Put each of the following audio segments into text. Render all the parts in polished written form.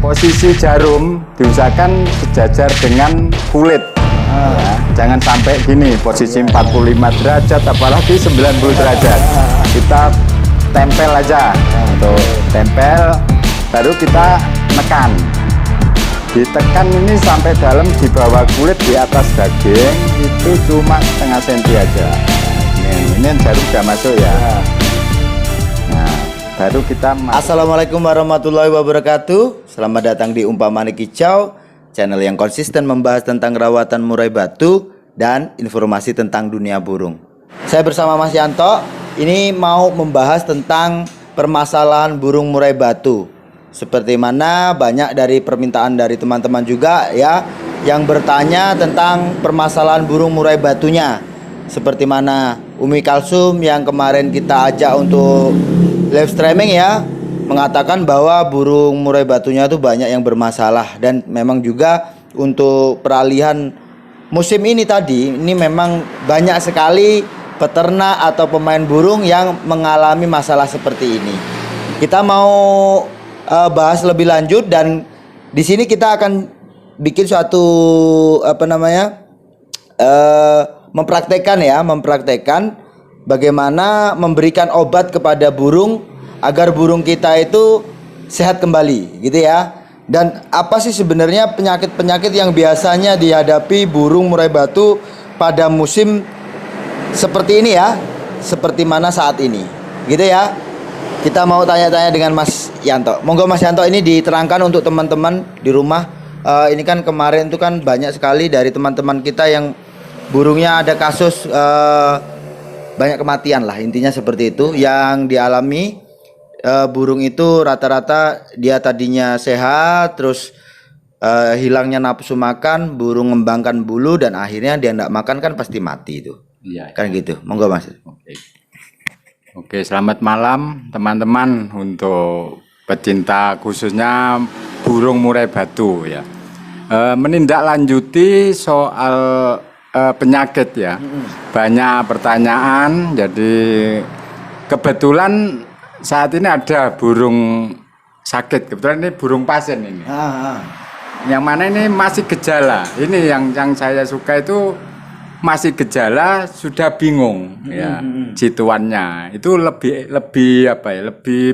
posisi jarum diusahakan sejajar dengan kulit. Ya, jangan sampai gini, posisi 45 derajat, apalagi 90 derajat. Kita tempel aja, untuk tempel, baru kita nekan. Ditekan ini sampai dalam, di bawah kulit, di atas daging, itu cuma setengah senti aja. Ini jarum udah masuk ya. Nah, baru kita masuk. Assalamualaikum warahmatullahi wabarakatuh. Selamat datang di Umpamane Kicau, channel yang konsisten membahas tentang rawatan murai batu dan informasi tentang dunia burung. Saya bersama Mas Yanto, ini mau membahas tentang permasalahan burung murai batu. Seperti mana banyak dari permintaan dari teman-teman juga ya, yang bertanya tentang permasalahan burung murai batunya. Seperti mana Umi Kalsum yang kemarin kita ajak untuk live streaming ya, mengatakan bahwa burung murai batunya itu banyak yang bermasalah. Dan memang juga untuk peralihan musim ini tadi, ini memang banyak sekali peternak atau pemain burung yang mengalami masalah seperti ini. Kita mau bahas lebih lanjut, dan di sini kita akan bikin suatu mempraktekkan bagaimana memberikan obat kepada burung agar burung kita itu sehat kembali gitu ya. Dan apa sih sebenarnya penyakit-penyakit yang biasanya dihadapi burung murai batu pada musim seperti ini ya, seperti mana saat ini gitu ya. Kita mau tanya-tanya dengan Mas Yanto. Monggo Mas Yanto, ini diterangkan untuk teman-teman di rumah. Ini kan kemarin itu kan banyak sekali dari teman-teman kita yang burungnya ada kasus banyak kematian lah, intinya seperti itu yang dialami. Burung itu rata-rata dia tadinya sehat, terus hilangnya nafsu makan, burung ngembangkan bulu, dan akhirnya dia tidak makan kan pasti mati itu. Iya, kan gitu. Monggo Mas. Oke, selamat malam teman-teman, untuk pecinta khususnya burung murai batu ya. Menindaklanjuti soal penyakit ya. Banyak pertanyaan, jadi kebetulan saat ini ada burung sakit. Kebetulan ini burung pasien ini. Yang mana ini masih gejala. Ini yang saya suka itu masih gejala, sudah bingung ya situannya. Itu lebih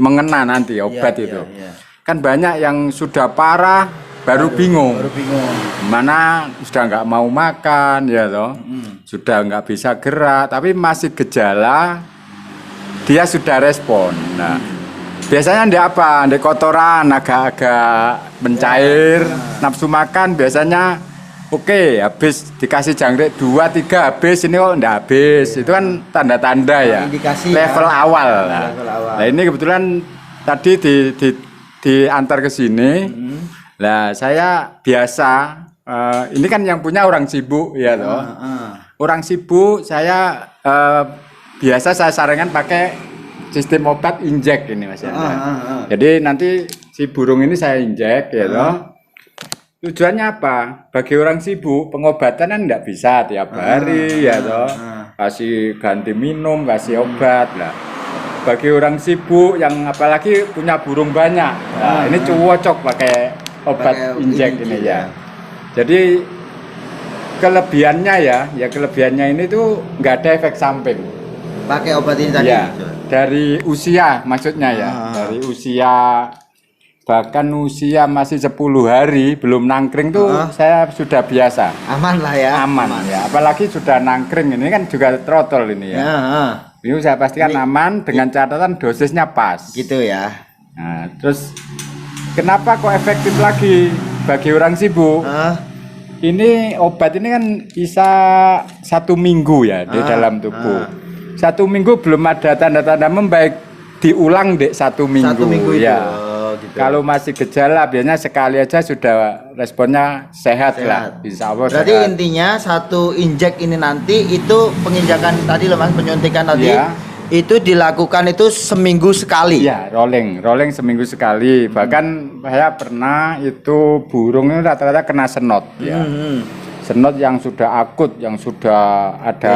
mengena nanti obat itu. Kan banyak yang sudah parah baru bingung. Mana sudah nggak mau makan ya toh. Sudah nggak bisa gerak, tapi masih gejala, dia sudah respon. Nah, biasanya ndek apa? Ndek kotoran agak-agak mencair, nafsu makan biasanya oke, habis dikasih jangkrik 2-3 habis, ini kok enggak habis. Itu kan tanda-tanda ya, indikasi level ya. awal. Level awal. Nah, ini kebetulan tadi diantar ke sini. Nah, saya biasa ini kan yang punya orang sibuk ya toh. Orang sibuk saya biasa saya sarankan pakai sistem obat injek ini Mas ya. Jadi nanti si burung ini saya injek ya toh. Tujuannya apa? Bagi orang sibuk pengobatan kan enggak bisa tiap hari ya toh. Kasih ganti minum, kasih obat lah. Bagi orang sibuk yang apalagi punya burung banyak, nah, ini cocok pakai obat injek ini ya. Jadi kelebihannya ini tuh nggak ada efek samping. Pakai obat ini tadi. Ya, dari usia maksudnya ya. Dari usia, bahkan usia masih 10 hari belum nangkring tuh saya sudah biasa. Aman lah ya. Aman ya. Apalagi sudah nangkring ini kan juga trotol ini ya. Ini saya pastikan aman dengan catatan dosisnya pas. Gitu ya. Nah, terus kenapa kok efektif lagi bagi orang sibuk? Ini obat ini kan bisa 1 minggu ya di dalam tubuh. 1 minggu belum ada tanda-tanda membaik, diulang dek 1 minggu. 1 minggu itu. Ya. Gitu. Kalau masih gejala biasanya sekali aja sudah responnya sehat. Lah. Insya Allah. Berarti sehat. intinya 1 injek ini nanti itu penginjakan tadi loh Mas, penyuntikan tadi. Ya. Itu dilakukan itu seminggu sekali. Ya, rolling seminggu sekali. Bahkan saya pernah itu burung ini rata-rata kena senot ya. Senot yang sudah akut, yang sudah ada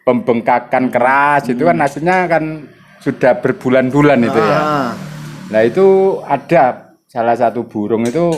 pembengkakan keras, itu kan hasilnya kan sudah berbulan-bulan itu ya. Nah, itu ada salah satu burung itu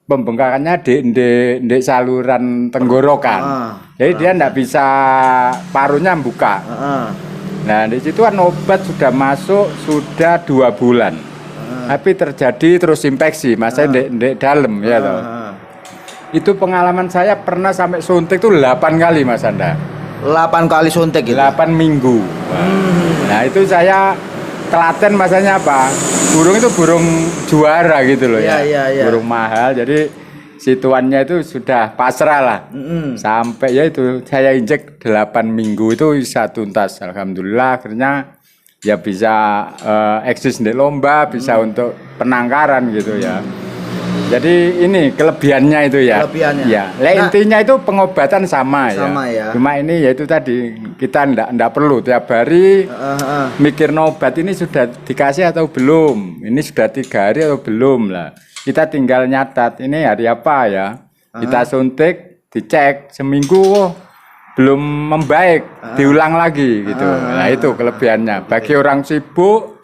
pembengkakannya di saluran tenggorokan. Jadi dia enggak bisa parunya buka. Nah, di situ kan obat sudah masuk sudah 2 bulan. Tapi terjadi terus infeksi, masanya di dalam ya toh. Itu pengalaman saya pernah sampai suntik tuh 8 kali Mas Anda. 8 kali suntik gitu. 8 minggu. Nah, itu saya telaten masanya apa? Burung itu burung juara gitu loh ya. Burung mahal. Jadi situannya itu sudah pasrah lah. Sampai ya itu saya injek 8 minggu itu bisa tuntas. Alhamdulillah akhirnya ya bisa eksis di lomba, bisa untuk penangkaran gitu ya. Jadi ini kelebihannya itu ya. Kelebihannya. Ya. Intinya itu pengobatan sama ya. Cuma ini yaitu tadi kita ndak perlu tiap hari mikir obat ini sudah dikasih atau belum. Ini sudah 3 hari atau belum lah. Kita tinggal nyatat ini hari apa ya. Kita suntik, dicek seminggu belum membaik, diulang lagi gitu. Nah, itu kelebihannya. Bagi orang sibuk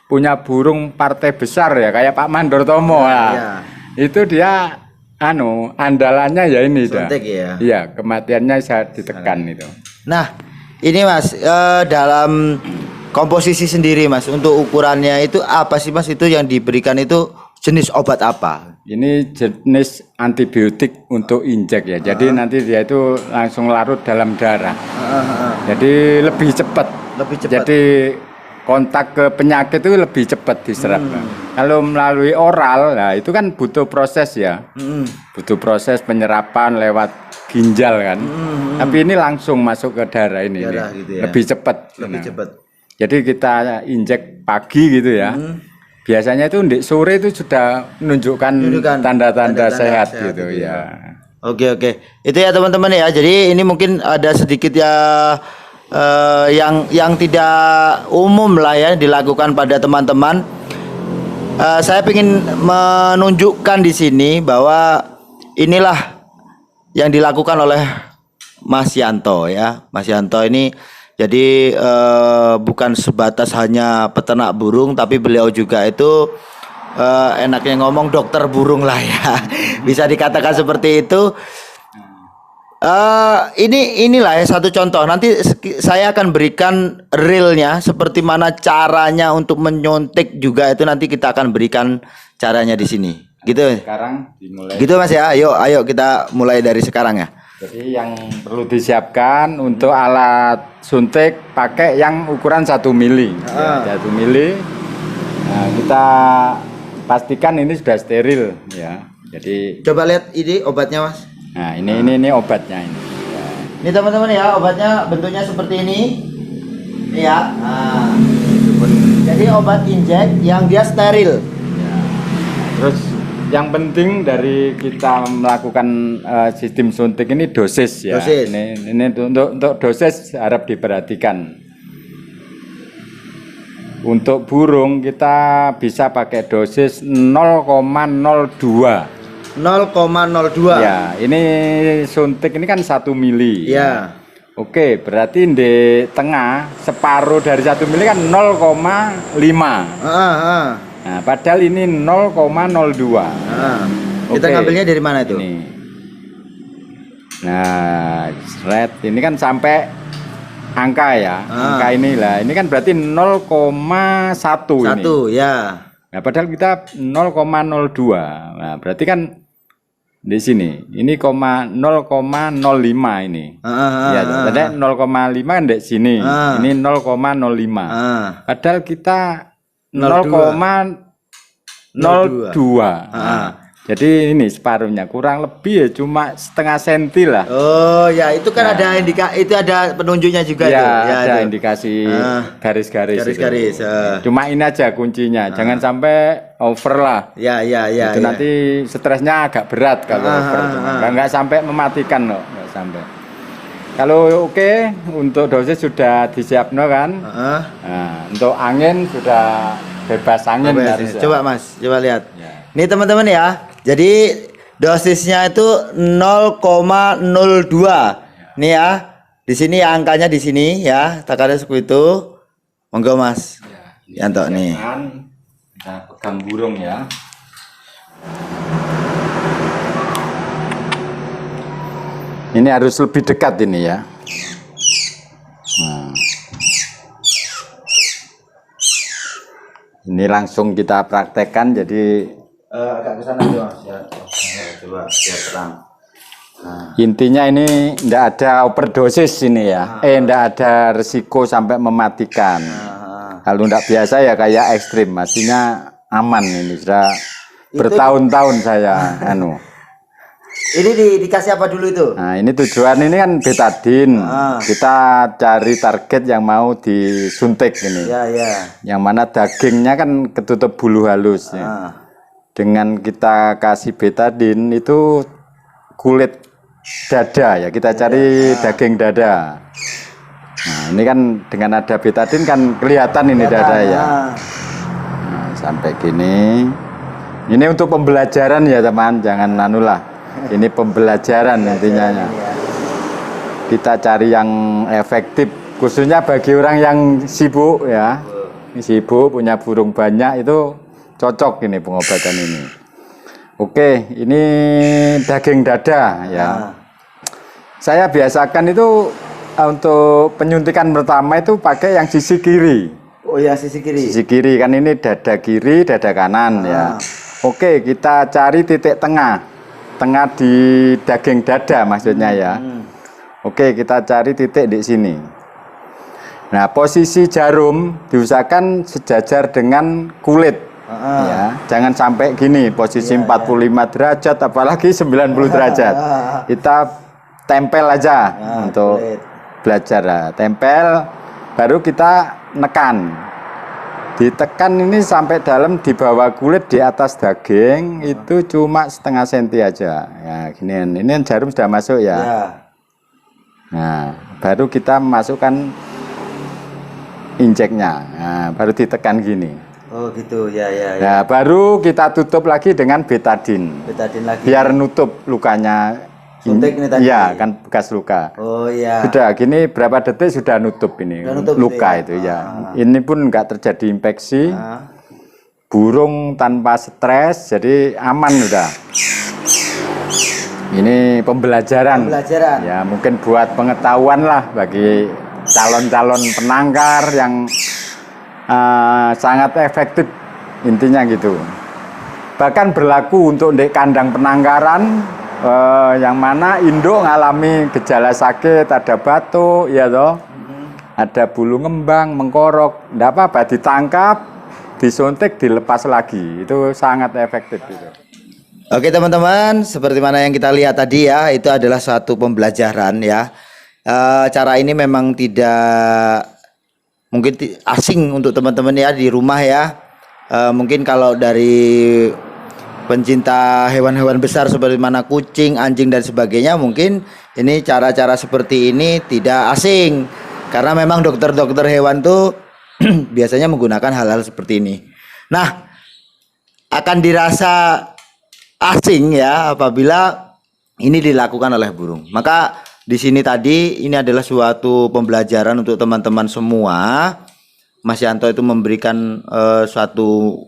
punya burung partai besar ya kayak Pak Mandor Tomo itu dia andalannya ya ini suntik ya. Iya, kematiannya bisa ditekan itu. Nah, ini Mas dalam komposisi sendiri Mas untuk ukurannya itu apa sih Mas itu yang diberikan itu jenis obat apa? Ini jenis antibiotik untuk injek ya. Jadi nanti dia itu langsung larut dalam darah. Jadi lebih cepat. Jadi kontak ke penyakit itu lebih cepat diserap. Kalau melalui oral, nah itu kan butuh proses ya. Butuh proses penyerapan lewat ginjal kan. Tapi ini langsung masuk ke darah ini. Gitu ya? Lebih cepat. Jadi kita injek pagi gitu ya. Biasanya itu di sore itu sudah menunjukkan tanda-tanda sehat gitu ya. Oke. Itu ya teman-teman ya. Jadi ini mungkin ada sedikit ya yang tidak umum lah ya dilakukan pada teman-teman. Saya ingin menunjukkan di sini bahwa inilah yang dilakukan oleh Mas Yanto ya. Mas Yanto ini jadi bukan sebatas hanya peternak burung, tapi beliau juga itu enaknya ngomong dokter burung lah ya. Bisa dikatakan seperti itu. Inilah ya satu contoh. Nanti saya akan berikan realnya seperti mana caranya untuk menyuntik juga itu nanti kita akan berikan caranya di sini. Gitu. Sekarang dimulai. Gitu Mas ya. Ayo kita mulai dari sekarang ya. Jadi yang perlu disiapkan untuk alat suntik pakai yang ukuran 1 mili. 1 mili. Nah, kita pastikan ini sudah steril ya. Jadi coba lihat ini obatnya Mas. Nah, ini obatnya ini. Ya. Ini teman-teman ya, obatnya bentuknya seperti ini. Ini ya. Nah, jadi obat injek yang dia steril. Ya. Terus yang penting dari kita melakukan sistem suntik ini dosis ya. Ini untuk dosis harap diperhatikan. Untuk burung kita bisa pakai dosis 0,02. 0,02. Ya, ini suntik ini kan 1 mili. Ya. Oke, berarti di tengah separuh dari 1 mili kan 0,5. Nah, padahal ini 0,02. Kita ngambilnya dari mana itu? Ini. Nah, ini kan sampai angka ya. Angka inilah. Ini kan berarti 0,1 ini. 1 ya. Nah, padahal kita 0,02. Nah, berarti kan di sini ini 0,05 ini. Ya, tadi 0,5 kan di sini. Ini 0,05. Padahal kita 0,02. Jadi ini separuhnya kurang lebih ya cuma setengah senti lah. Oh ya itu kan ada itu ada penunjuknya juga ya, itu. Ya ada itu. indikasi garis-garis. Garis-garis. Cuma ini aja kuncinya, jangan sampai over lah. Ya. Itu nanti stresnya agak berat kalau over. Nggak sampai mematikan loh, nggak sampai. Kalau oke, untuk dosis sudah disiapkan kan. Nah, untuk angin sudah bebas angin. Coba Mas, coba lihat. Ya. Ini teman-teman ya. Jadi dosisnya itu 0,02. Nih ya. Di sini ya angkanya di sini ya. Takarannya seperti itu. Monggo Mas. Ya, Yanto nih. Kita pegang burung ya. Ini harus lebih dekat ini ya. Nah. Ini langsung kita praktekkan, jadi agak ke sana dulu Mas ya. Coba biar terang. Nah. Intinya ini tidak ada overdosis ini ya. Tidak ada resiko sampai mematikan. Kalau tidak biasa ya kayak ekstrim, maksudnya aman ini sudah bertahun-tahun saya Ini dikasih apa dulu itu? Nah, ini tujuan ini kan betadin. Kita cari target yang mau disuntik ini. Ya, ya. Yang mana dagingnya kan ketutup bulu halus ya. Dengan kita kasih betadin itu kulit dada ya, kita cari daging dada. Nah, ini kan dengan ada betadin kan kelihatan ini dada ya. Nah, sampai gini. Ini untuk pembelajaran ya teman, jangan anulah. Ini pembelajaran intinya. Kita cari yang efektif, khususnya bagi orang yang sibuk ya. Sibuk punya burung banyak itu cocok ini pengobatan ini. Oke, ini daging dada ya. Saya biasakan itu untuk penyuntikan pertama itu pakai yang sisi kiri. Oh ya, sisi kiri. Sisi kiri kan ini dada kiri, dada kanan ya. Oke, kita cari titik tengah. Tengah di daging dada maksudnya ya. Oke, kita cari titik di sini. Nah, posisi jarum diusahakan sejajar dengan kulit. Ya, jangan sampai gini posisi 45 derajat apalagi 90 derajat. Kita tempel aja untuk belajar. Nah, tempel baru kita nekan. Ditekan ini sampai dalam di bawah kulit, di atas daging itu cuma setengah senti aja. Ya, gini. Ini jarum sudah masuk ya. Nah, baru kita masukkan injeknya. Nah, baru ditekan gini. Oh gitu ya ya. Nah, baru kita tutup lagi dengan betadin. Betadin lagi. Biar nutup lukanya. Suntik ini tadi. Iya, kan bekas luka. Oh iya. Sudah gini berapa detik sudah nutup ini. Nutup luka itu ya. Ini pun enggak terjadi infeksi. Burung tanpa stres, jadi aman udah. Ini pembelajaran. Ya, mungkin buat pengetahuan lah bagi calon-calon penangkar yang sangat efektif intinya gitu. Bahkan berlaku untuk di kandang penangkaran. Yang mana induk ngalami gejala sakit, ada batuk, ya toh, ada bulu ngembang, mengkorok, tidak apa-apa, ditangkap, disuntik, dilepas lagi, itu sangat efektif. Gitu. Oke teman-teman, seperti mana yang kita lihat tadi ya, itu adalah suatu pembelajaran ya. Cara ini memang tidak mungkin asing untuk teman-teman ya di rumah ya. Mungkin kalau dari pencinta hewan-hewan besar seperti mana kucing, anjing dan sebagainya, mungkin ini cara-cara seperti ini tidak asing karena memang dokter-dokter hewan tuh biasanya menggunakan hal-hal seperti ini. Nah, akan dirasa asing ya apabila ini dilakukan oleh burung. Maka di sini tadi ini adalah suatu pembelajaran untuk teman-teman semua. Mas Yanto itu memberikan suatu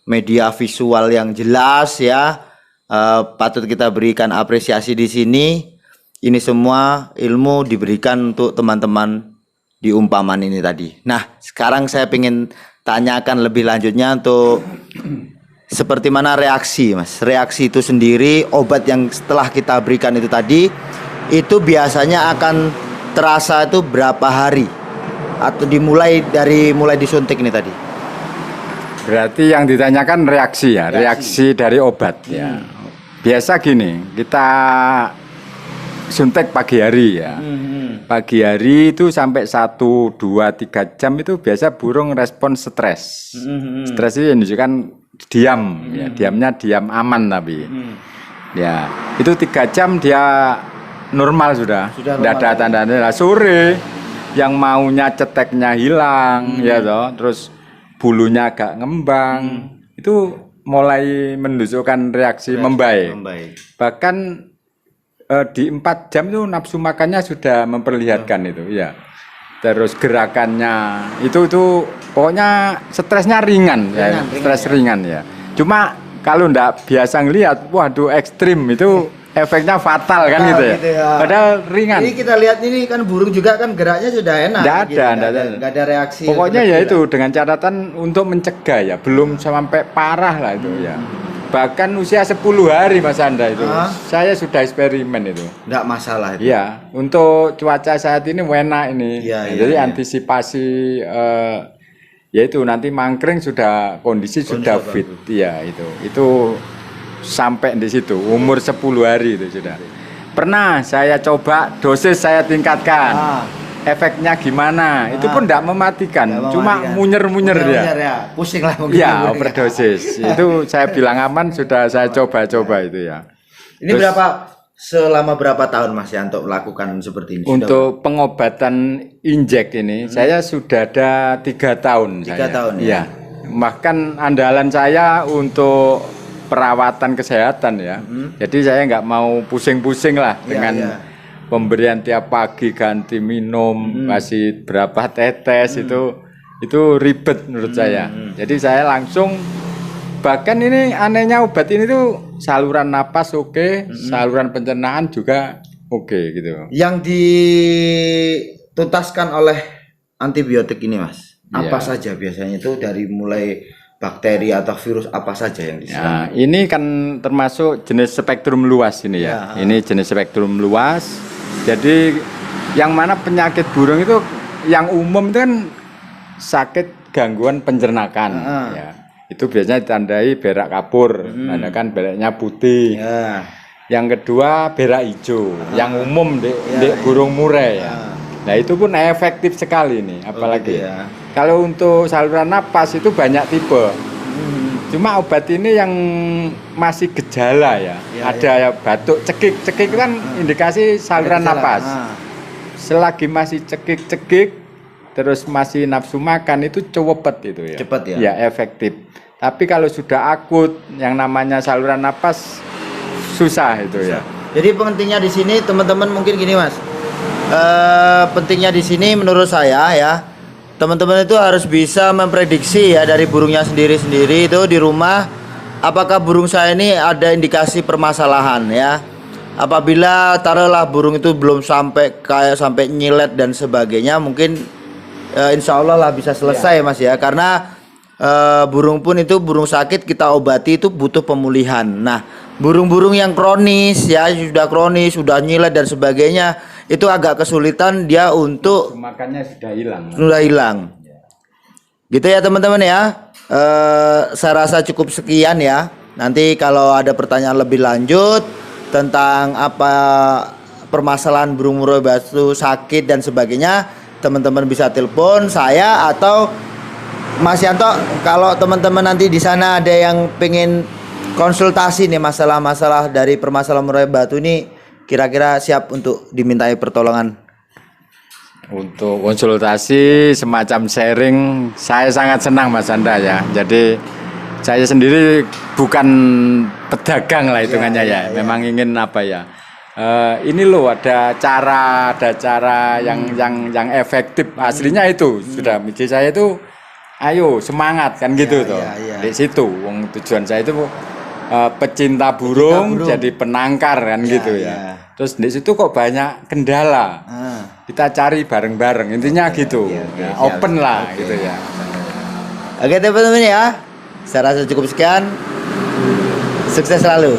media visual yang jelas ya, patut kita berikan apresiasi di sini. Ini semua ilmu diberikan untuk teman-teman di umpamaan ini tadi. Nah, sekarang saya ingin tanyakan lebih lanjutnya untuk seperti mana reaksi, Mas. Reaksi itu sendiri, obat yang setelah kita berikan itu tadi, itu biasanya akan terasa itu berapa hari? Atau mulai disuntik ini tadi? Berarti yang ditanyakan reaksi ya, reaksi dari obat ya. Biasa gini, kita suntik pagi hari ya. Pagi hari itu sampai 1, 2, 3 jam itu biasa burung respon stres. Stres itu menunjukkan diam ya, diamnya diam aman tapi. Ya, itu 3 jam dia normal sudah. Tidak ada tanda-tanda. Sore yang maunya ceteknya hilang ya toh, terus bulunya agak ngembang, itu mulai menunjukkan reaksi membaik. Bahkan di 4 jam itu nafsu makannya sudah memperlihatkan itu ya. Terus gerakannya itu pokoknya stresnya ringan ya, stres ringan ya. Cuma kalau ndak biasa ngelihat, waduh ekstrim itu efeknya fatal kan Nah, gitu ya. gitu ya. Padahal ringan. Ini kita lihat ini kan burung juga kan geraknya sudah enak. Nggak gitu. ada. Nggak ada reaksi. Pokoknya ya berlebih itu lah. dengan catatan untuk mencegah ya, belum sampai parah lah itu ya. Bahkan usia 10 hari Mas Anda itu, saya sudah eksperimen itu. Nggak masalah itu. Iya, untuk cuaca saat ini enak ini. Iya, Jadi iya. antisipasi yaitu nanti mangkring sudah kondisi sudah fit. Iya itu sampai di situ umur 10 hari itu sudah. Pernah saya coba dosis saya tingkatkan. Efeknya gimana? Itu pun tidak mematikan, cuma munyer-munyer ya. Pusing lah mungkin. Iya, overdosis. Itu saya bilang aman, sudah saya coba-coba itu ya. Ini selama berapa tahun Mas Yanto melakukan seperti ini? Untuk pengobatan injek ini saya sudah ada 3 tahun. 3 tahun ya. Iya. Bahkan andalan saya untuk perawatan kesehatan ya. Jadi saya nggak mau pusing-pusing lah dengan pemberian tiap pagi ganti minum, kasih berapa tetes itu ribet menurut saya. Jadi saya langsung, bahkan ini anehnya obat ini tuh saluran napas oke, saluran pencernaan juga oke gitu. Yang dituntaskan oleh antibiotik ini Mas, apa saja biasanya itu dari mulai bakteri atau virus apa saja yang diserang? Nah, ini kan termasuk jenis spektrum luas ini ya. Ini jenis spektrum luas. Jadi yang mana penyakit burung itu yang umum itu kan sakit gangguan pencernakan ya. Itu biasanya ditandai berak kapur, kan beraknya putih. Yang kedua berak hijau, yang umum di burung murai ya. Nah itu pun efektif sekali nih, apalagi kalau untuk saluran napas itu banyak tipe. Cuma obat ini yang masih gejala ya, ada ya batuk, cekik kan indikasi saluran napas. Selagi masih cekik, terus masih nafsu makan itu cepet itu ya. Cepet ya. Ya efektif. Tapi kalau sudah akut, yang namanya saluran napas susah itu ya. Jadi pentingnya di sini teman-teman mungkin gini Mas, pentingnya di sini menurut saya ya. Teman-teman itu harus bisa memprediksi ya dari burungnya sendiri-sendiri itu di rumah, apakah burung saya ini ada indikasi permasalahan ya. Apabila taruhlah burung itu belum sampai nyilet dan sebagainya, mungkin insya Allah lah bisa selesai Mas ya. Karena burung pun itu burung sakit kita obati itu butuh pemulihan. Nah burung-burung yang kronis ya, sudah nyilet dan sebagainya, itu agak kesulitan dia untuk makannya sudah hilang. Gitu ya teman-teman ya. Saya rasa cukup sekian ya. Nanti kalau ada pertanyaan lebih lanjut tentang apa permasalahan burung murai batu sakit dan sebagainya, teman-teman bisa telepon saya atau Mas Yanto. Kalau teman-teman nanti di sana ada yang pengen konsultasi nih masalah-masalah dari permasalahan murai batu ini, kira-kira siap untuk dimintai pertolongan? Untuk konsultasi semacam sharing, saya sangat senang Mas Anda ya. Jadi saya sendiri bukan pedagang lah hitungannya ya. Memang ingin apa ya? Ini loh ada cara yang efektif. Aslinya itu sudah misi saya itu, ayo semangat kan gitu tuh. Di situ, tujuan saya itu pecinta burung jadi penangkar kan gitu ya. Terus di situ kok banyak kendala. Kita cari bareng-bareng. Intinya gitu. Open lah gitu ya. Oke teman-teman ya. Saya rasa cukup sekian. Sukses selalu.